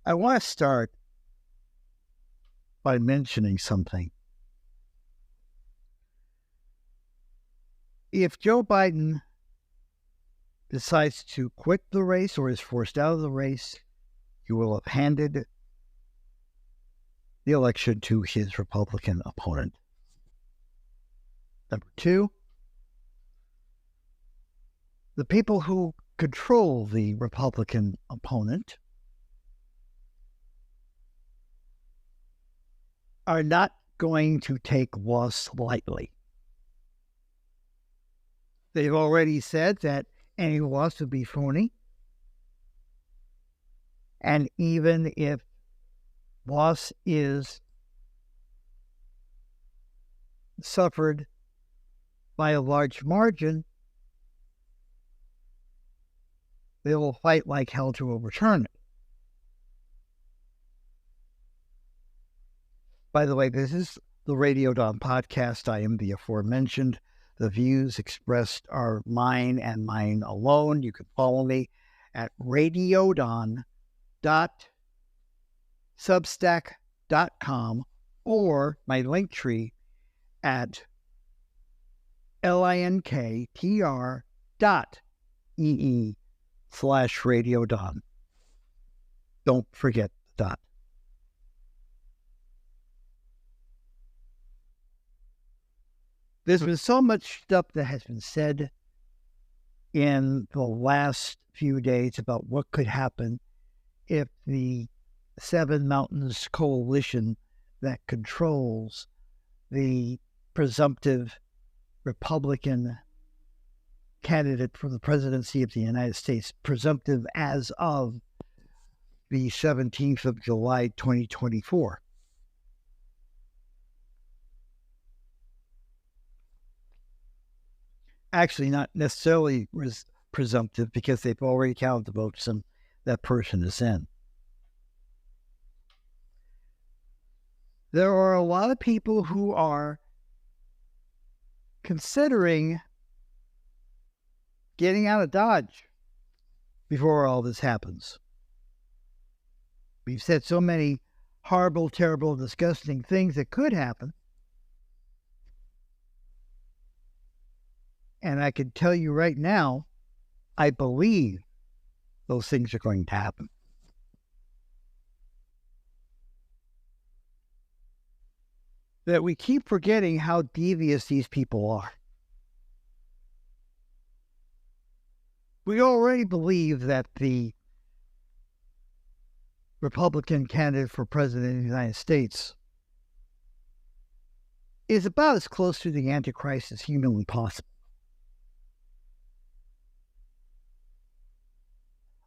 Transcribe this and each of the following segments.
I want to start by mentioning something. If Joe Biden decides to quit the race or is forced out of the race, he will have handed the election to his Republican opponent. Number two, the people who control the Republican opponent are not going to take loss lightly. They've already said that any loss would be phony. And even if loss is suffered by a large margin, they will fight like hell to overturn it. By the way, this is the Radio Dawn podcast. I am the aforementioned. The views expressed are mine and mine alone. You can follow me at radiodon.substack.com or my link tree at linktr.ee/radiodon. Don't forget the dot. There's been so much stuff that has been said in the last few days about what could happen if the 7Mountains coalition that controls the presumptive Republican candidate for the presidency of the United States, presumptive as of the 17th of July, 2024. Actually, not necessarily presumptive, because they've already counted the votes and that person is in. There are a lot of people who are considering getting out of Dodge before all this happens. We've said so many horrible, terrible, disgusting things that could happen. And I can tell you right now, I believe those things are going to happen. That we keep forgetting how devious these people are. We already believe that the Republican candidate for president of the United States is about as close to the Antichrist as humanly possible.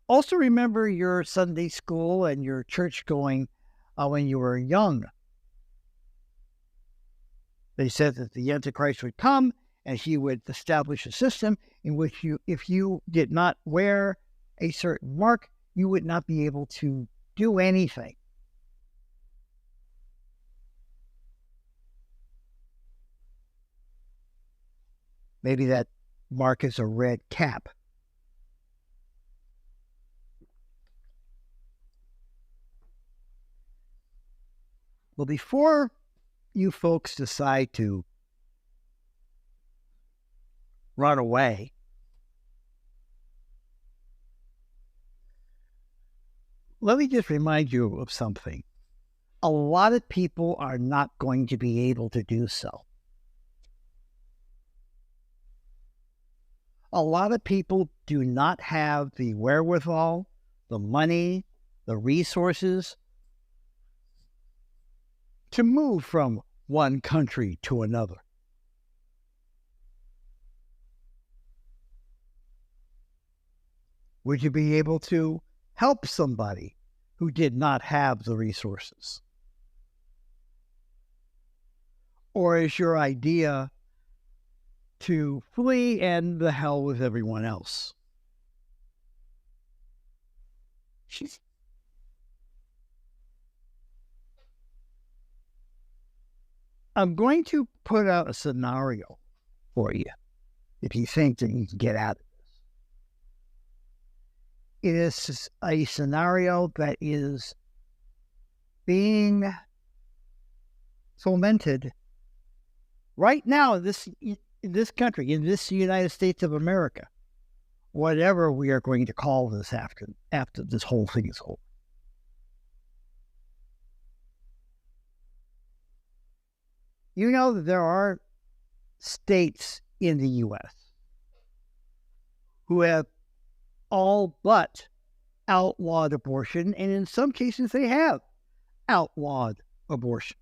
Also remember your Sunday school and your church going when you were young. They said that the Antichrist would come and he would establish a system in which if you did not wear a certain mark, you would not be able to do anything. Maybe that mark is a red cap. Well, before you folks decide to run away, let me just remind you of something. A lot of people are not going to be able to do so. A lot of people do not have the wherewithal, the money, the resources to move from one country to another. Would you be able to help somebody who did not have the resources? Or is your idea to flee and the hell with everyone else? I'm going to put out a scenario for you if you think that you can get out of this. It is a scenario that is being fomented right now in this country, in this United States of America, whatever we are going to call this after this whole thing is over. You know that there are states in the U.S. who have all but outlawed abortion, and in some cases they have outlawed abortion.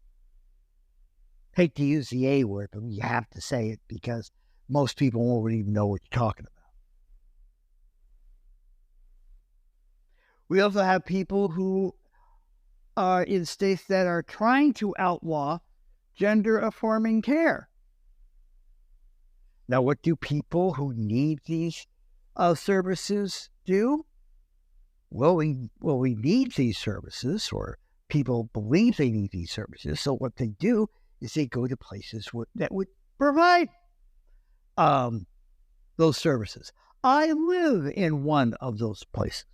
Hate to use the A word, but you have to say it because most people won't even know what you're talking about. We also have people who are in states that are trying to outlaw gender-affirming care. Now, what do people who need these services do? Well, we need these services, or people believe they need these services. So what they do is they go to places that would provide those services. I live in one of those places.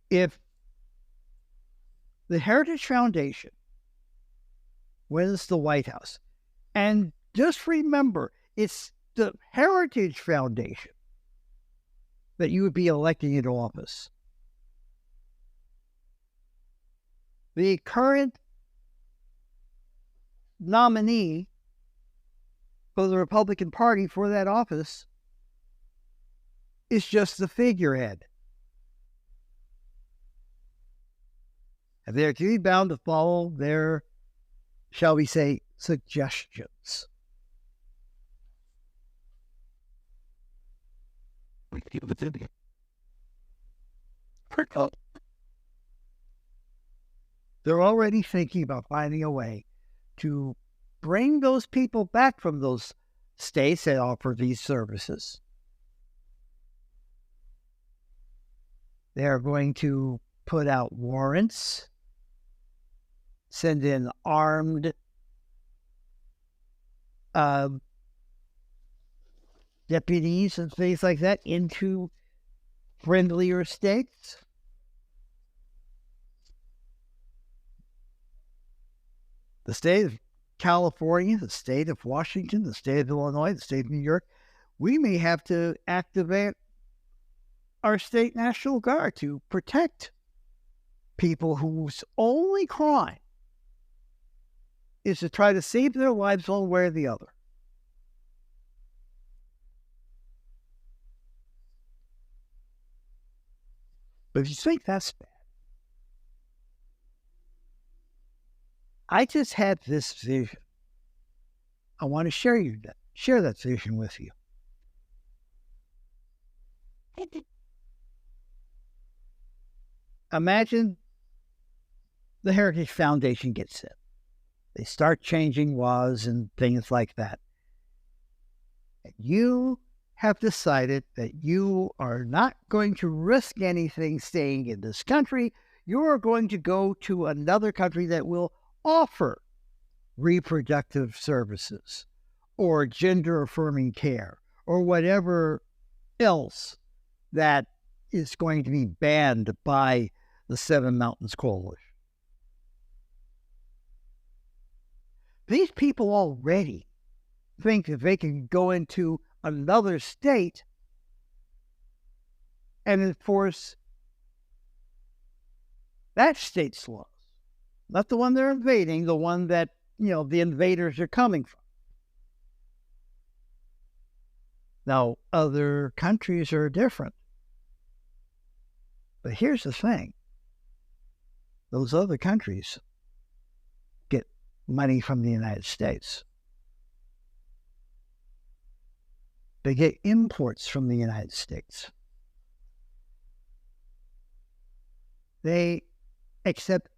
If the Heritage Foundation wins the White House, and just remember, it's the Heritage Foundation that you would be electing into office. The current nominee for the Republican Party for that office is just the figurehead. And they're to be bound to follow their, shall we say, suggestions. They're already thinking about finding a way to bring those people back from those states that offer these services. They're going to put out warrants, send in armed deputies and things like that into friendlier states. The state of California, the state of Washington, the state of Illinois, the state of New York, we may have to activate our state National Guard to protect people whose only crime is to try to save their lives one way or the other. But if you think that's bad, I just had this vision. I want to share that vision with you. Imagine the Heritage Foundation gets in. They start changing laws and things like that. And you have decided that you are not going to risk anything staying in this country. You are going to go to another country that will offer reproductive services or gender-affirming care or whatever else that is going to be banned by the 7Mountains Coalition. These people already think that they can go into another state and enforce that state's laws. Not the one they're invading, the one that, the invaders are coming from. Now, other countries are different. But here's the thing. Those other countries get money from the United States. They get imports from the United States. They accept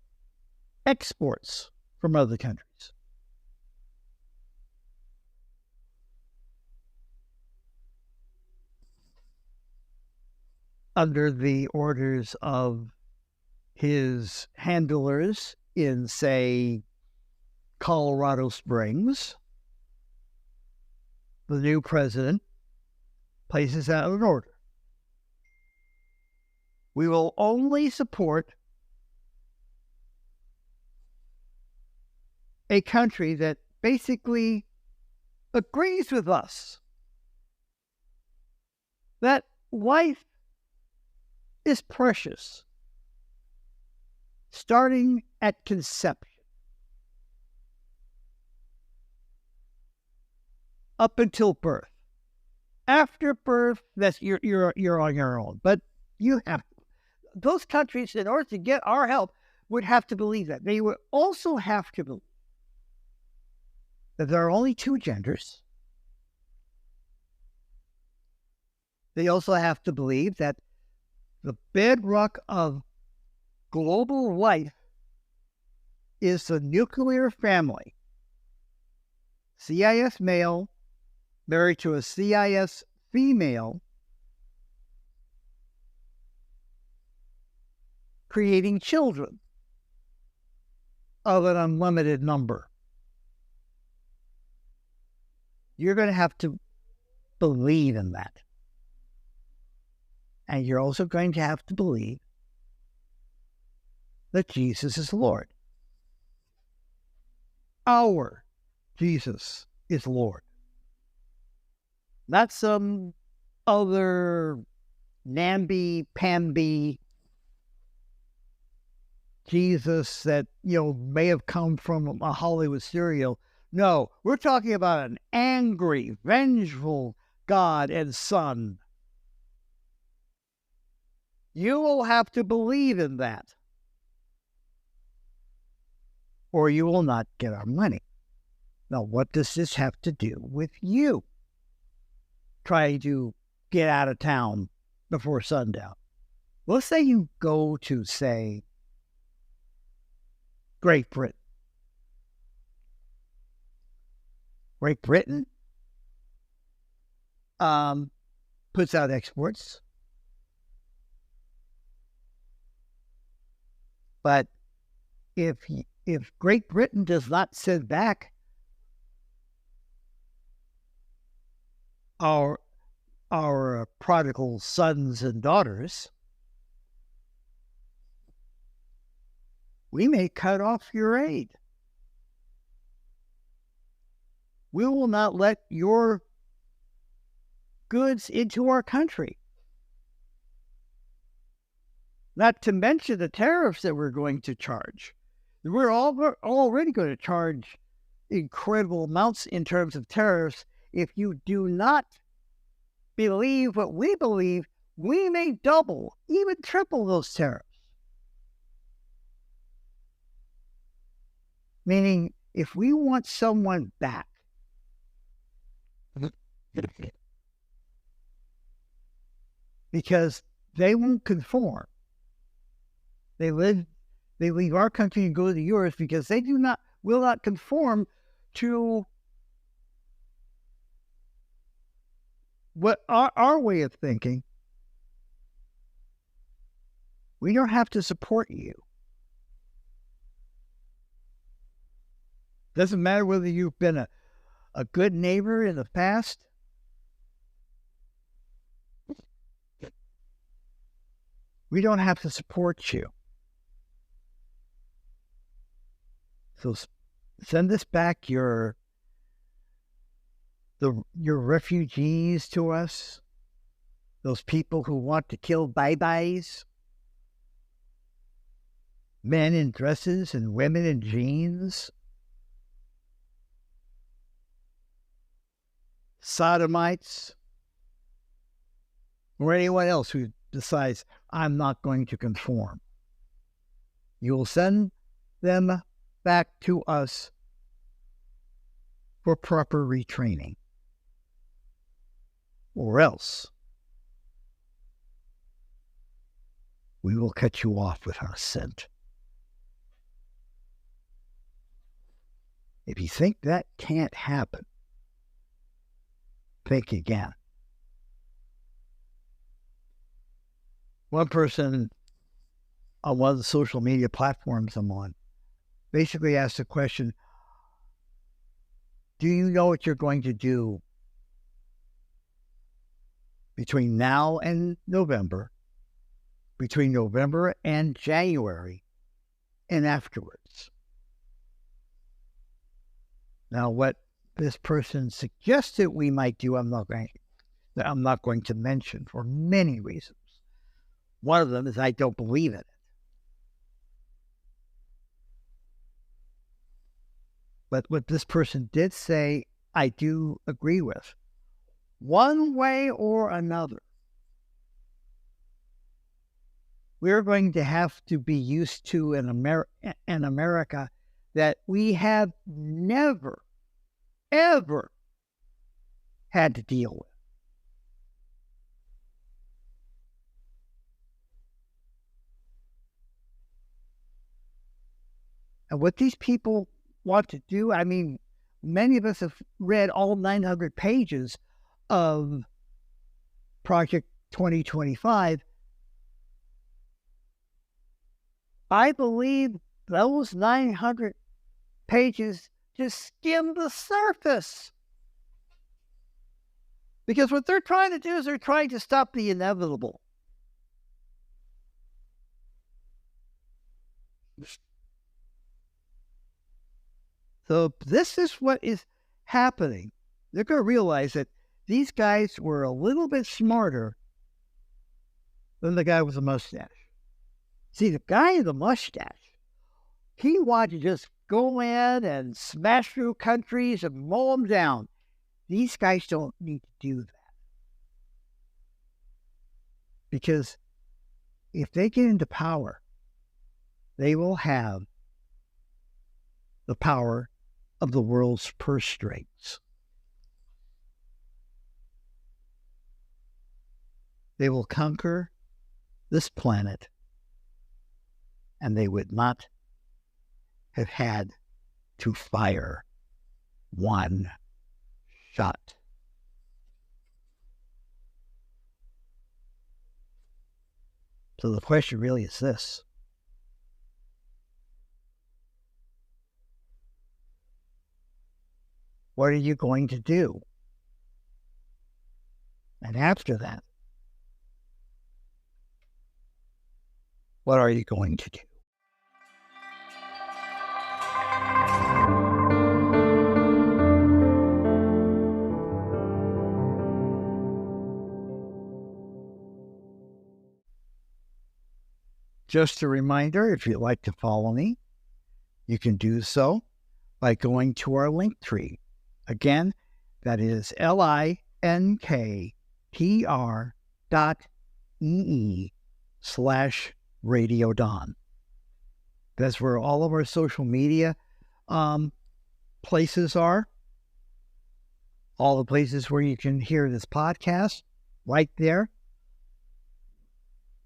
exports from other countries. Under the orders of his handlers in, say, Colorado Springs, the new president places that in order. We will only support a country that basically agrees with us that life is precious, starting at conception up until birth. After birth, that's you're on your own. But you have those countries, in order to get our help, would have to believe that. They would also have to believe that there are only two genders. They also have to believe that the bedrock of global life is the nuclear family. CIS male married to a CIS female, creating children of an unlimited number. You're going to have to believe in that. And you're also going to have to believe that Jesus is Lord. Our Jesus is Lord. Not some other namby-pamby Jesus that, may have come from a Hollywood serial. No, we're talking about an angry, vengeful God and Son. You will have to believe in that, or you will not get our money. Now, what does this have to do with you trying to get out of town before sundown? Let's say you go to, say, Great Britain. Great Britain puts out exports, but if Great Britain does not send back our prodigal sons and daughters, we may cut off your aid. We will not let your goods into our country. Not to mention the tariffs that we're going to charge. We're already going to charge incredible amounts in terms of tariffs. If you do not believe what we believe, we may double, even triple those tariffs. Meaning, if we want someone back, because they won't conform, they leave our country and go to yours because they will not conform to what our way of thinking. We don't have to support you. Doesn't matter whether you've been a good neighbor in the past. We don't have to support you. So send us back your refugees to us, those people who want to kill bye-byes, men in dresses and women in jeans, sodomites, or anyone else who decides, I'm not going to conform. You will send them back to us for proper retraining. Or else we will cut you off with our scent. If you think that can't happen, think again. One person on one of the social media platforms I'm on basically asked the question, do you know what you're going to do between now and November, between November and January, and afterwards. Now, what this person suggested we might do, I'm not going to mention for many reasons. One of them is I don't believe in it. But what this person did say, I do agree with. One way or another, we're going to have to be used to in America that we have never, ever had to deal with. And what these people want to do, I mean, many of us have read all 900 pages of Project 2025. I believe those 900 pages just skim the surface. Because what they're trying to do is they're trying to stop the inevitable. So this is what is happening. They're going to realize that these guys were a little bit smarter than the guy with the mustache. See, the guy with the mustache, he wanted to just go in and smash through countries and mow them down. These guys don't need to do that. Because if they get into power, they will have the power of the world's purse strings. They will conquer this planet, and they would not have had to fire one shot. So the question really is this. What are you going to do? And after that, what are you going to do? Just a reminder, if you'd like to follow me, you can do so by going to our link tree. Again, that is linktr.ee/Radio Dawn. That's where all of our social media places are. All the places where you can hear this podcast, right there.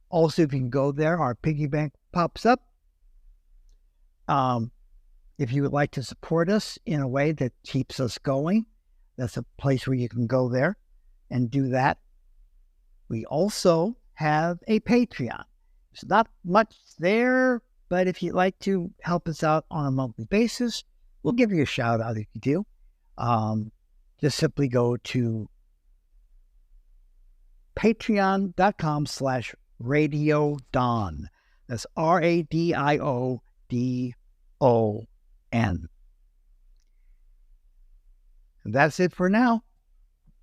Also, if you can go there, our piggy bank pops up. If you would like to support us in a way that keeps us going, that's a place where you can go there and do that. We also have a Patreon. There's not much there, but if you'd like to help us out on a monthly basis, we'll give you a shout out if you do. Just simply go to patreon.com/Radio Dawn. That's RADIODON. And that's it for now.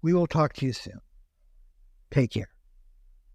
We will talk to you soon. Take care.